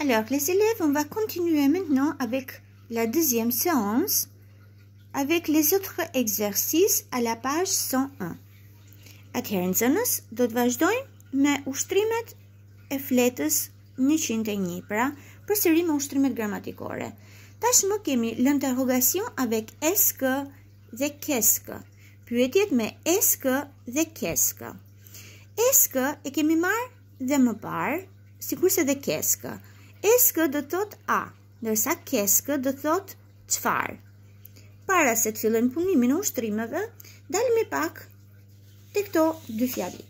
Alors, les élèves, on va continuer maintenant avec la deuxième séance, avec les autres exercices à la page 101. Atëherë nxënës, do të vazhdojmë me ushtrimet e fletës 101, pra përsëri me ushtrimet gramatikore. Tashmë kemi l'interrogation avec est-ce que dhe qu'est-ce que. Pyetjet me est-ce que dhe qu'est-ce que. Est-ce que e kemi marrë dhe më parë, sikurse dhe qu'est-ce que. Est-ce que do thot a, ndërsa qu'est-ce que do thot çfarë. Para se të fillojmë punimin e ushtrimeve, dalemi pak te këto dy fjali.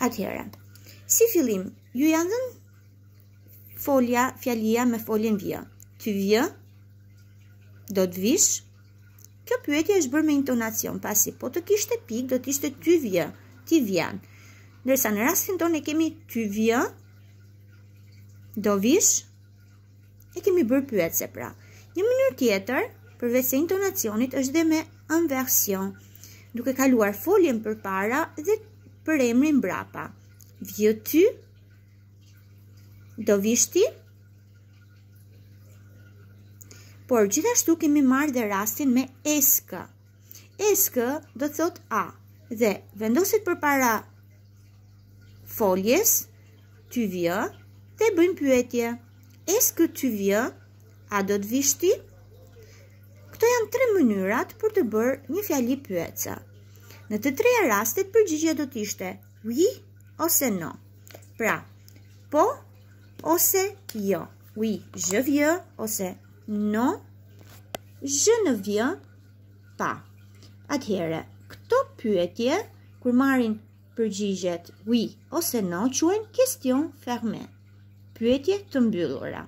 Atëherë, si fillim, ju janë dhënë fjalia me foljen vje. Ty vje, do të vish. Kjo pyetje është bërë me intonacion, pasi po të kishte pik, do të ishte ty vje, ti vjen. Ndërsa në rastin tonë e kemi ty vje, do vish, e kemi bërë pyetse pra. Një mënyrë tjetër, përveç se intonacionit, është dhe me inversion, duke kaluar foljen përpara dhe për emrin mbrapa. Vje ty, do vish ti. Por gjithashtu kemi marrë dhe rastin me eske. Eske do thot a, dhe vendoset përpara foljes, ty vje, dhe bëjmë pyetje. Eske ty vje, a do të vish ti? Këto janë tre mënyrat për të bërë një fjali pyetse. Në të treja rastet përgjigjja do të ishte oui ose no. Pra, po ose jo. Oui, je viens ose non, je ne viens pas. Atëherë, këto pyetje kur marrin përgjigjet oui ose no quhen question fermée. Pyetje të mbyllura.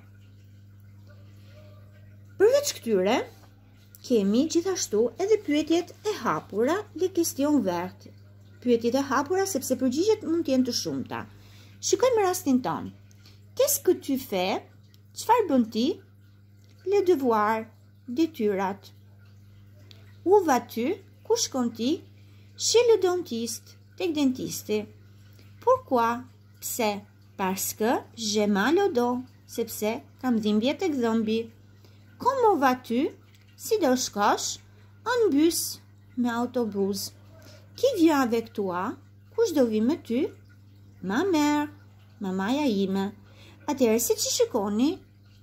Përveç këtyre, kemi gjithashtu edhe pyetjet e hapura, le question ouverte. Pyetjet e hapura sepse përgjigjet mund të jenë të shumta. Shikojmë rastin ton. Qu'est-ce que tu fais? Çfarë bën ti? Les devoirs, detyrat. Où vas-tu? Ku shkon ti? Chez le dentiste, tek dentisti. Pourquoi? Pse? Parce que j'ai mal au dos, sepse kam dhimbje tek dhëmbi. Comment vas-tu? Si do shkosh? En bus, me autobus. Qui vient avec toi? Kush do vi me ty? Ma mère, mamaja ime. Atëherë, si që shikoni,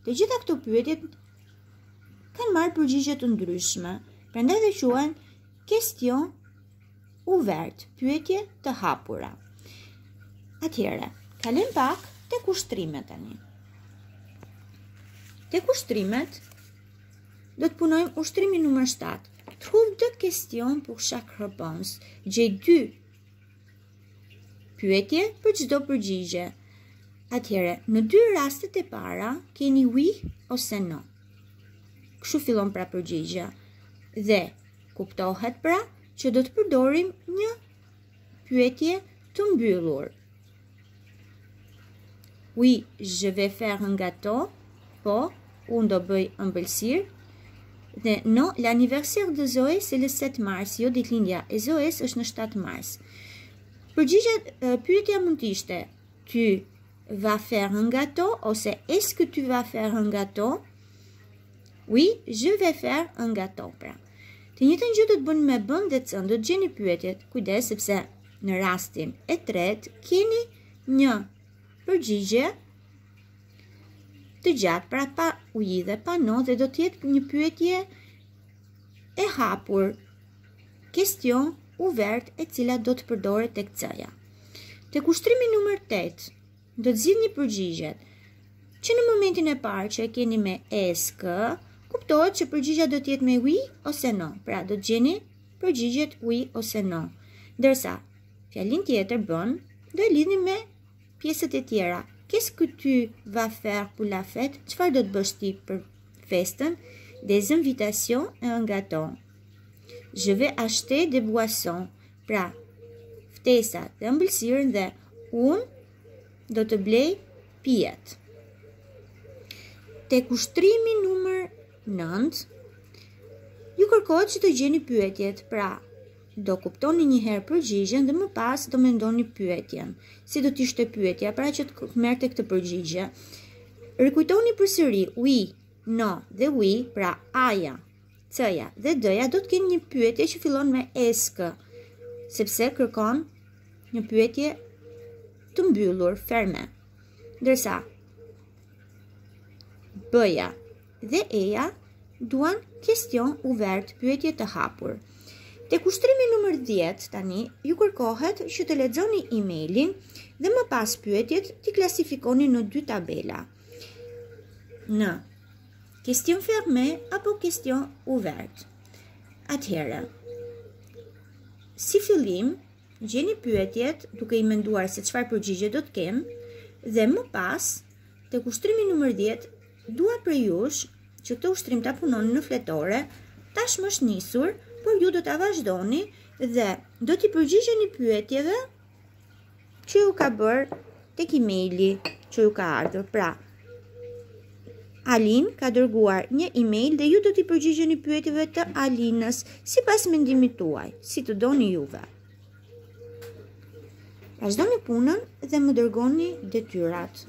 të gjitha këto pyetjet kanë marrë përgjigje të ndryshme, prandaj dhe quhen question ouverte, pyetje të hapura. Atëherë, kalojmë pak tek ushtrimet tani. Tek ushtrimet do të punojmë ushtrimin numër 7. Trouve deux questions pour chaque réponse. Gjej 2 pyetje për çdo përgjigje. Atëherë, në 2 rastet e para keni oui ose no. Kështu fillon pra përgjigja. Dhe kuptohet pra që do të përdorim një pyetje të mbyllur. Oui, je vais faire un gâteau. Po, unë do bëj ëmbëlsirë. Dhe no, l'anniversaire de Zoe c'est le 7 mars, jo ditëlindja e Zoes është në 7 mars. Përgjigja pyetja mund të ishte tu vas faire un gâteau ose est-ce que tu vas faire un gâteau? Oui, je vais faire un gâteau pra. Të njëjtën gjë do të bëni me bën dhe cën, do të gjeni pyetjet. Kujdes sepse në rastin e tretë keni një përgjigje të gjatë, pra pa oui dhe pa no, dhe do të jetë një pyetje e hapur, question ouverte, e cila do të përdoret tek C-ja. Tek ushtrimi numër 8, do të zgjidhni përgjigjet, që në momentin e parë që e keni me est-ce, kuptohet që përgjigja do të jetë me oui ose no, pra do të gjeni përgjigjet oui ose no. Ndërsa, fjalin tjetër bën, do e lidhni me pjesët e tjera. Qu'est-ce que tu vas faire pour la fête? Çfarë do të bësh ti për festën? Des invitations et un gâteau. Je vais acheter des boissons. Pra, ftesat dhe ëmbëlsirën dhe unë do të blej pijet. Tek ushtrimi numër 9, ju kërkohet që të gjeni pyetjet, pra do kuptoni një herë përgjigjen dhe më pas do mendoni pyetjen. Si do të ishte pyetja, pra që të merrte këtë përgjigje. Rikujtoni përsëri we, no dhe we, pra aja, c-ja dhe d-ja do të kenë një pyetje që fillon me sk, sepse kërkon një pyetje të mbyllur, ferme. Ndërsa b-ja dhe e-ja duan question ouvert, pyetje të hapur. Te kushtrimi numër 10 tani ju kërkohet që të lexoni emailin dhe më pas pyetjet t'i klasifikoni në 2 tabela. Në question fermé apo question ouvert. Atëherë, si fillim, gjeni pyetjet duke i menduar se çfarë përgjigje do të kem dhe më pas, te kushtrimi numër 10, dua për jush që këtë ushtrim ta punoni në fletore, tashmë është nisur, por ju do ta vazhdoni dhe do t'i përgjigjeni pyetjeve që ju ka bërë tek emaili që ju ka ardhur. Pra, Alin ka dërguar një email dhe ju do t'i përgjigjeni pyetjeve të Alinës sipas mendimit tuaj, si të doni juve. Vazhdoni punën dhe më dërgoni detyrat.